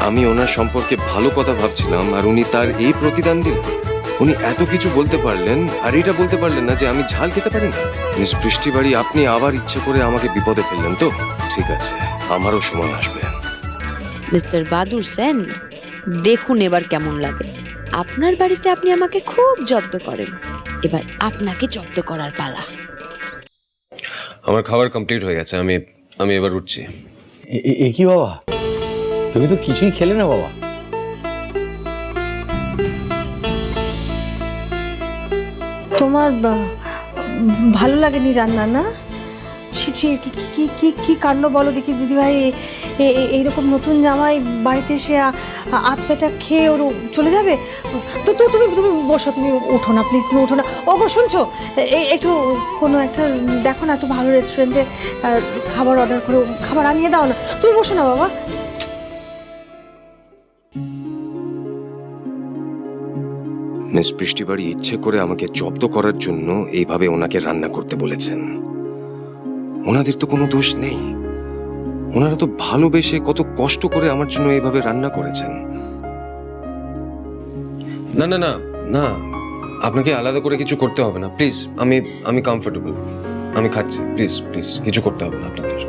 আমি ওনার সম্পর্কে ভালো কথা ভাবছিলাম আর উনি তার এই প্রতিদান দিলেন। উনি এত কিছু বলতে পারলেন আর এটা বলতে পারলেন না যে আমি ঝাল খেতে পারি না। মিস বৃষ্টিবাড়ি, আপনি আবার ইচ্ছে করে আমাকে বিপদে ফেললেন তো? ঠিক আছে, আমারও সময় আসবে। মিস্টার বাদুর সেন, দেখুন এবার কেমন লাগে। আপনার বাড়িতে আপনি আমাকে খুব জব্দ করেন, এবার আপনাকে জব্দ করার পালা। আমার খাবার কমপ্লিট হয়ে গেছে, আমি এবার উঠছি। এ কি বাবা, তুমি তো কিছুই খেলে না বাবা। তোমার ভালো লাগেনি রান্না না? ছি ছি, কি কি কি কাণ্ড বলো দেখি দিদিভাই। এইরকম নতুন জামাই বাড়িতে এসে আধ পেটা খেয়ে ওর চলে যাবে? তো তো তুমি তুমি বসো, তুমি ওঠো না প্লিজ, তুমি ওঠো না। ও গো শুনছো, একটু কোনো একটা দেখো না, একটু ভালো রেস্টুরেন্টে খাবার অর্ডার করে খাবার আনিয়ে দাও না। তুমি বসো না বাবা। মিস বৃষ্টিবাড়ি ইচ্ছে করে আমাকে জব্দ করার জন্য এইভাবে ওনাকে রান্না করতে বলেছেন। ওনাদের তো কোনো দোষ নেই, ওনারা তো ভালোবেসে কত কষ্ট করে আমার জন্য এইভাবে রান্না করেছেন। না না না না, আপনাকে আলাদা করে কিছু করতে হবে না প্লিজ। আমি কমফোর্টেবল, আমি খাচ্ছি। প্লিজ প্লিজ কিছু করতে হবে না আপনাদের।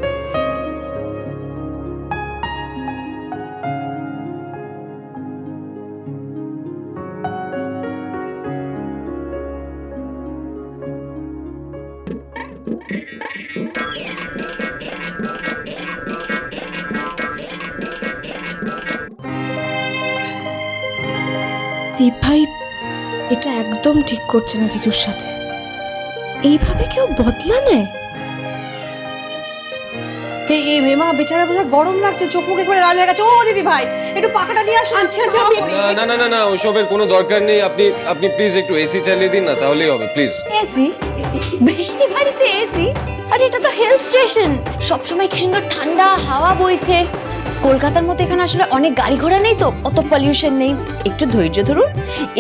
দীপ ভাই এটা একদম ঠিক করছে না জিজুর সাথে। এইভাবে কেউ বদলা নেয়? এই মেমা বেচারা বোধহয় গরম লাগছে, চোখ মুখ একবারে লাল হয়ে গেছে। ও দিদি ভাই একটু পাখাটা নিয়ে আসুন। আচ্ছা আচ্ছা, না না না না, ওসবের কোনো দরকার নেই। আপনি প্লিজ একটু এসি চালিয়ে দিন না, তাহলেই হবে প্লিজ। এসি? বৃষ্টি বাড়িতে এসি? আরে এটা তো হিল স্টেশন, সবসময় কি সুন্দর ঠান্ডা হাওয়া বইছে। কলকাতার মতো এখানে আসলে অনেক গাড়ি ঘোড়া নেই তো, অত পলিউশন নেই। একটু ধৈর্য ধরুন,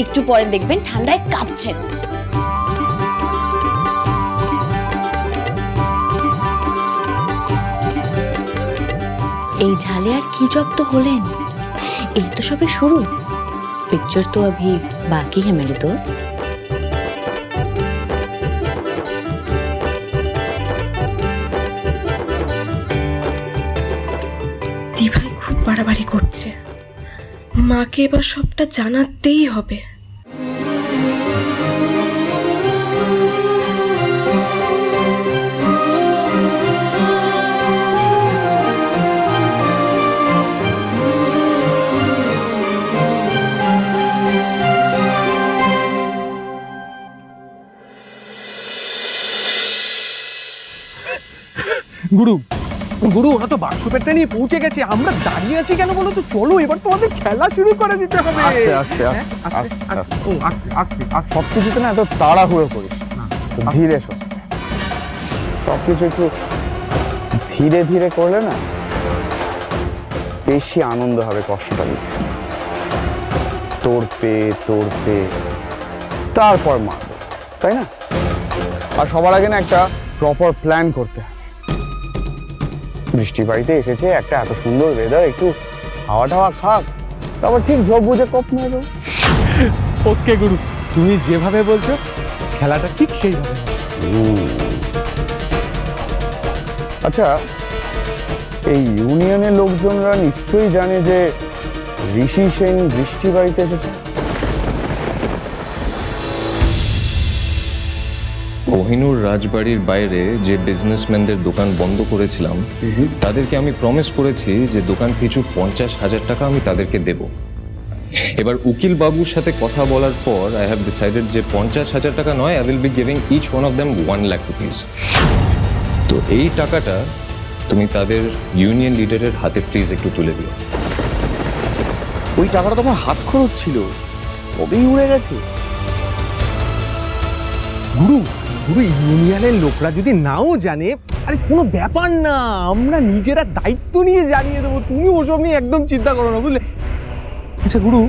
একটু পরে দেখবেন ঠান্ডায় কাঁপছেন। এই ঝালে আর কি জব্দ হলেন? এই তো সবে শুরু, পিকচার তো अभी बाकी है मेरे दोस्त। দিভাই খুব বাড়াবাড়ি করছে, মাকে এবার সবটা জানাতেই হবে। গুরু গুরু, ওরা তো বাক্স পেটটা নিয়ে পৌঁছে গেছে, আমরা দাঁড়িয়ে আছি কেন বলো তো? চলো এবার তোমাদের খেলা শুরু করে দিতে হবে। আস্তে আস্তে আস্তে আস্তে আস্তে, সবকিছুতে না এত তাড়াহুড়ো করিস না, ধীরে সুস্থে সবকিছু একটু ধীরে ধীরে করলে না বেশি আনন্দ হবে কষ্টটা নিতে। তোড়পে তারপর মারবে, তাই না? আর সবার আগে না একটা প্রপার প্ল্যান করতে হবে। বৃষ্টি বাড়িতে এসেছে, একটা এত সুন্দর ওয়েদার, একটু হাওয়া টাওয়া খাক, তারপর ঠিক ঝোপ বুঝে কপ নিয়ে যাবো। ওকে গুরু, তুমি যেভাবে বলছো খেলাটা ঠিক সেইভাবে। আচ্ছা, এই ইউনিয়নের লোকজনরা নিশ্চয়ই জানে যে ঋষি সেন বৃষ্টি বাড়িতে এসেছে। কোহিনূর রাজবাড়ির বাইরে যে বিজনেসম্যানদের দোকান বন্ধ করেছিলাম, তাদেরকে আমি প্রমিস করেছি যে দোকান পিছু 50,000 টাকা আমি তাদেরকে দেব। এবার উকিল বাবুর সাথে কথা বলার পর আই হ্যাভ ডিসাইডেড যে 50,000 টাকা নয়, I will be giving each one of them 1 lakh rupees. তো এই টাকাটা তুমি তাদের ইউনিয়ন লিডারের হাতে প্লিজ একটু তুলে দিও। ওই টাকাটা তো আমার হাত খরচ ছিল, সবই উড়ে গেছে। গুরু গুরু, ইউনিয়নের লোকরা যদি নাও জানে, আরে কোনো ব্যাপার না, আমরা নিজেরা দায়িত্ব নিয়ে জানিয়ে দেবো। তুমি ওসব নিয়ে একদম চিন্তা করো না, বুঝলে? আচ্ছা গুরু,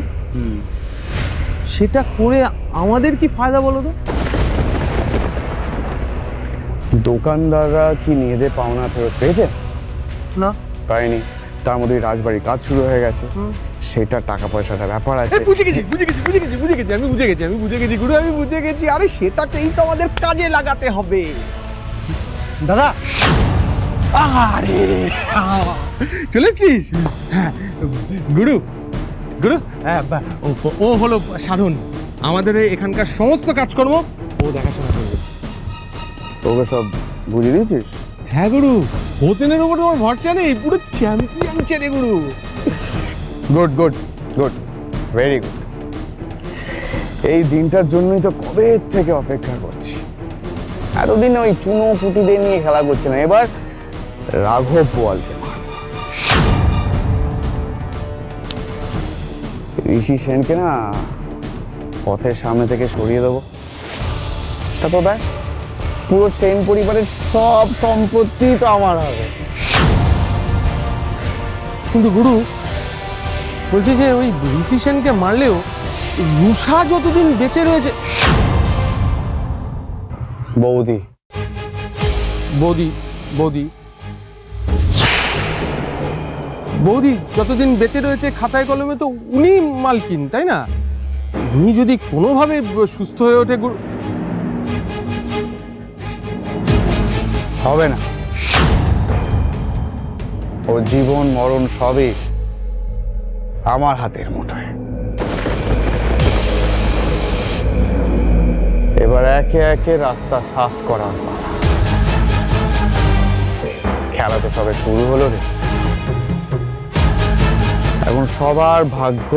সেটা করে আমাদের কি ফায়দা বলো তো? দোকানদাররা কি নিজেদের পাওনা ফেরত পেয়েছে? না, পায়নি। তার মধ্যে রাজবাড়ির কাজ শুরু হয়ে গেছে, সেটা টাকা পয়সাটা ব্যাপার আছে। বুঝে গেছি আমি বুঝে গেছি গুরু, আমি বুঝে গেছি। আরে সেটাকেই তো আমাদের কাজে লাগাতে হবে দাদা। আরে চলেছিস? হ্যাঁ গুরু, হ্যাঁ ও হলো সাধন, আমাদের এখানকার সমস্ত কাজকর্ম ও দেখাশোনা করবে। তোকে সব বুঝিয়ে দিয়েছিস? হ্যাঁ গুরু, হোতেনের উপর তোমার ভরসা নেই, পুরো চ্যাম্পিয়ন ছেড়ে গুরু। Good good good, very good. এই দিনটার জন্যই তো কবে থেকে অপেক্ষা করছি। এতদিন ওই চুনো পুটিদের নিয়ে খেলা করছে না, এবার রাঘব বোয়ালকে ঋষি সেনকে না পথের সামনে থেকে সরিয়ে দেবো, তারপর ব্যাস পুরো সেন পরিবারের সব সম্পত্তি তো আমার হবে। কিন্তু গুরু বলছে যে ওই ঋষি সেনকে মারলেও রুষা যতদিন বেঁচে রয়েছে, বৌদি বৌদি যতদিন বেঁচে রয়েছে খাতায় কলমে তো উনি মালকিন, তাই না? উনি যদি কোনোভাবে সুস্থ হয়ে ওঠে গুরু, হবে না। ও জীবন মরণ সবই আমার হাতের মুঠোয়। এবার একে একে রাস্তা সাফ করার পালা। খেলা তো সবে শুরু হলো রে, এখন সবার ভাগ্য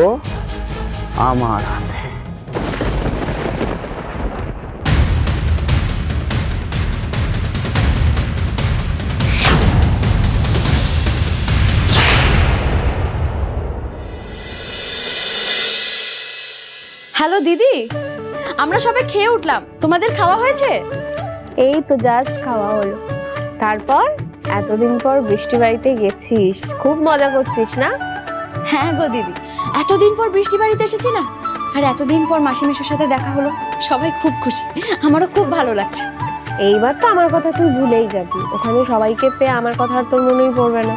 আমার হাতে। হ্যালো দিদি, আমরা সবাই খেয়ে উঠলাম, তোমাদের খাওয়া হয়েছে? এই তো জাস্ট খাওয়া হলো। তারপর এতদিন পর বৃষ্টি বাড়িতে গেছিস, খুব মজা করছিস না? হ্যাঁ গো দিদি, এতদিন পর বৃষ্টি বাড়িতে এসেছি না, আর এতদিন পর মাসি মেশোর সাথে দেখা হলো, সবাই খুব খুশি, আমারও খুব ভালো লাগছে। এইবার তো আমার কথা তুই ভুলেই যাবি, ওখানে সবাইকে পেয়ে আমার কথা আর তোর মনেই পড়বে না।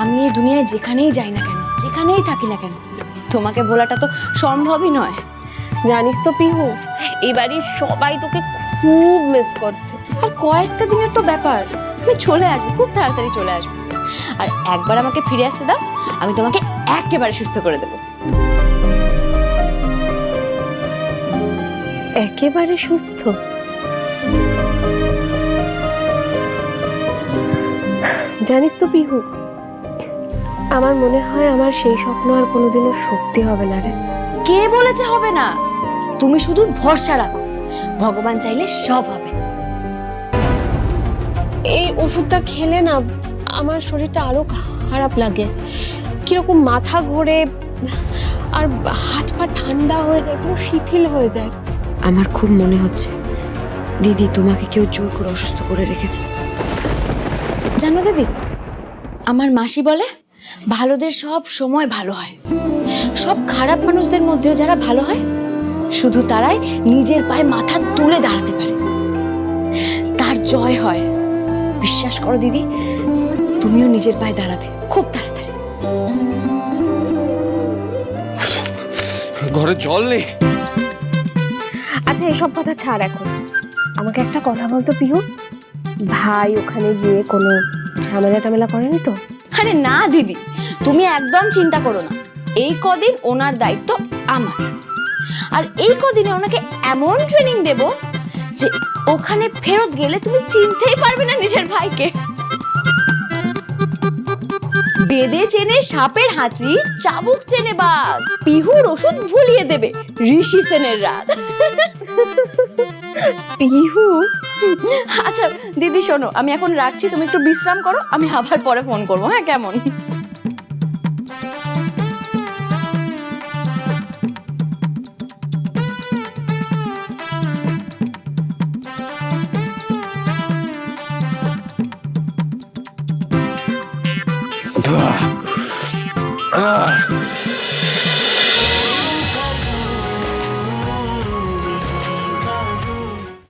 আমি এই দুনিয়ায় যেখানেই যাই না কেন, যেখানেই থাকি না কেন, তোমাকে বলাটা তো সম্ভবই নয়। জানিস তো পিহু, এই বাড়ির সবাই তোকে খুব মিস করছে। আর কয়েকটা দিনের তো ব্যাপার, আমি চলে আসবো, খুব তাড়াতাড়ি চলে আসবো। আর একবার আমাকে ফিরে আসতে দাও, আমি তোমাকে একেবারে সুস্থ করে দেবো। একেবারে সুস্থ? জানিস তো পিহু, আমার মনে হয় আমার সেই স্বপ্ন আর কোনোদিনও সত্যি হবে না রে। কে বলেছে হবে না? তুমি শুধু ভরসা রাখো, ভগবান চাইলে সব হবে। এই ওষুধটা খেলে না আমার শরীরটা আরো খারাপ লাগে, কিরকম মাথা ঘোরে আর হাত পা ঠান্ডা হয়ে যায়, পুরো শিথিল হয়ে যায়। আমার খুব মনে হচ্ছে দিদি তোমাকে কেউ জোর করে অসুস্থ করে রেখেছে। জানো দিদি, আমার মাসি বলে ভালোদের সব সময় ভালো হয়, সব খারাপ মানুষদের মধ্যেও যারা ভালো হয় শুধু তারাই নিজের পায়ে মাথা তুলে দাঁড়াতে পারে, তার জয় হয়। বিশ্বাস করো দিদি, তুমিও নিজের পায়ে দাঁড়াবে খুব তাড়াতাড়ি। ঘরে জল নেই। আচ্ছা এসব কথা ছাড়, এখন আমাকে একটা কথা বলতো পিহু, ভাই ওখানে গিয়ে কোনো ঝামেলা টামেলা করেনি তো? আরে না দিদি, তুমি একদম চিন্তা করো না, এই কদিন ওনার দায়িত্ব আমার। আর এই কদিনে ওনাকে এমন ট্রেনিং দেব যে ওখানে ফেরত গেলে তুমি চিনতেই পারবে না নিজের ভাইকে। বেদে চেনে সাপের হাঁচি, চাবুক চেনে বাঘ, পিহুর ওষুধ ভুলিয়ে দেবে ঋষি সেনের রাত। পিহু, আচ্ছা দিদি শোনো, আমি এখন রাখছি, তুমি একটু বিশ্রাম করো, আমি আবার পরে ফোন করবো, হ্যাঁ কেমন?